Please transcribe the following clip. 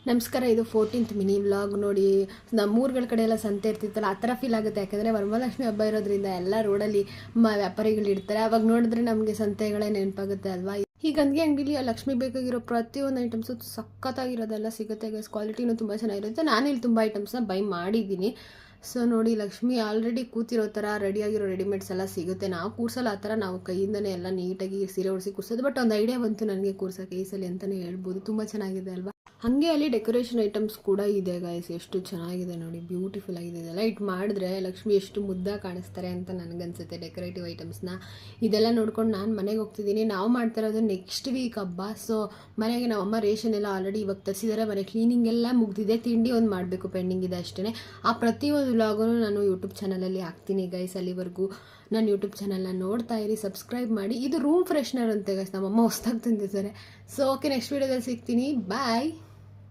ನಮಸ್ಕಾರ. ಇದು 14th mini vlog. ನೋಡಿ, ನಮ್ಮೂರುಗಳ ಕಡೆ ಎಲ್ಲ ಸಂತೆ ಇರ್ತಿತ್ತಲ್ಲ, ಆ ಥರ ಫೀಲ್ ಆಗುತ್ತೆ. ಯಾಕಂದರೆ ವರಮಹಾಲಕ್ಷ್ಮಿ ಹಬ್ಬ ಇರೋದ್ರಿಂದ ಎಲ್ಲ ರೋಡಲ್ಲಿ ವ್ಯಾಪಾರಿಗಳು ಇರ್ತಾರೆ. ಅವಾಗ ನೋಡಿದ್ರೆ ನಮಗೆ ಸಂತೆಗಳೇ ನೆನಪಾಗುತ್ತೆ ಅಲ್ವಾ. ಈ ಗಂದಿಗೆ ಅಂಗಡಿಲಿ ಲಕ್ಷ್ಮಿ ಬೇಕಾಗಿರೋ ಪ್ರತಿಯೊಂದು ಐಟಮ್ಸು ಸಖತ್ತಾಗಿರೋದೆಲ್ಲ ಸಿಗುತ್ತೆ ಗೈಸ್. ಕ್ವಾಲಿಟಿನೂ ತುಂಬ ಚೆನ್ನಾಗಿರುತ್ತೆ. ನಾನಿಲ್ಲಿ ತುಂಬ ಐಟಮ್ಸ್ನ ಬೈ ಮಾಡಿದ್ದೀನಿ. ಸೊ ನೋಡಿ, ಲಕ್ಷ್ಮಿ ಆಲ್ರೆಡಿ ಕೂತಿರೋ ಥರ ರೆಡಿಯಾಗಿರೋ ರೆಡಿಮೇಡ್ಸ್ ಎಲ್ಲ ಸಿಗುತ್ತೆ. ನಾವು ಕೂರ್ಸಲ್ಲ, ಆ ಥರ ನಾವು ಕೈಯಿಂದನೇ ಎಲ್ಲ ನೀಟಾಗಿ ಸೀರೆ ಉಡಿಸಿ ಕೂರ್ಸೋದು. ಬಟ್ ಒಂದು ಐಡಿಯಾ ಬಂತು ನನಗೆ ಕೂರ್ಸೋಕ್ಕೆ ಈ ಸಲ ಅಂತಲೇ ಹೇಳ್ಬೋದು. ತುಂಬ ಚೆನ್ನಾಗಿದೆ ಅಲ್ವಾ. ಹಾಗೆ ಅಲ್ಲಿ ಡೆಕೋರೇಷನ್ ಐಟಮ್ಸ್ ಕೂಡ ಇದೆ ಗೈಸ್. ಎಷ್ಟು ಚೆನ್ನಾಗಿದೆ ನೋಡಿ, ಬ್ಯೂಟಿಫುಲ್ ಆಗಿದೆ. ಇದೆಲ್ಲ ಇಟ್ಟು ಮಾಡಿದ್ರೆ ಲಕ್ಷ್ಮಿ ಎಷ್ಟು ಮುದ್ದಾಗಿ ಕಾಣಿಸ್ತಾರೆ ಅಂತ ನನಗನ್ಸುತ್ತೆ. ಡೆಕೋರೇಟಿವ್ ಐಟಮ್ಸ್ನ ಇದೆಲ್ಲ ನೋಡ್ಕೊಂಡು ನಾನು ಮನೆಗೆ ಹೋಗ್ತಿದ್ದೀನಿ. ನಾವು ಮಾಡ್ತಾ ಇರೋದು ನೆಕ್ಸ್ಟ್ ವೀಕ್ ಹಬ್ಬ. ಸೊ ಮನೆಗೆ ನಮ್ಮಮ್ಮ ರೇಷನ್ ಎಲ್ಲ ಆಲ್ರೆಡಿ ಇವಾಗ ತರಿಸಿದ್ದಾರೆ. ಮನೆ ಕ್ಲೀನಿಂಗ್ ಎಲ್ಲ ಮುಗ್ದಿದೆ. ತಿಂಡಿ ಒಂದು ಮಾಡಬೇಕು, ಪೆಂಡಿಂಗ್ ಇದೆ ಅಷ್ಟೇ. ಆ ಪ್ರತಿಯೊಂದು ವ್ಲಾಗೂ ನಾನು ಯೂಟ್ಯೂಬ್ ಚಾನಲಲ್ಲಿ ಹಾಕ್ತೀನಿ ಗೈಸ್. ಅಲ್ಲಿವರೆಗೂ ನಾನು ಯೂಟ್ಯೂಬ್ ಚಾನಲ್ನ ನೋಡ್ತಾ ಇರಿ, ಸಬ್ಸ್ಕ್ರೈಬ್ ಮಾಡಿ. ಇದು ರೂಮ್ ಫ್ರೆಶ್ನರ್ ಅಂತೆ ಗೈಸ್, ನಮ್ಮಮ್ಮ ಹೊಸ್ದಾಗಿ ತಂದಿದ್ದಾರೆ. ಸೊ ಓಕೆ, ನೆಕ್ಸ್ಟ್ ವೀಡಿಯೋದಲ್ಲಿ ಸಿಗ್ತೀನಿ. ಬಾಯ್.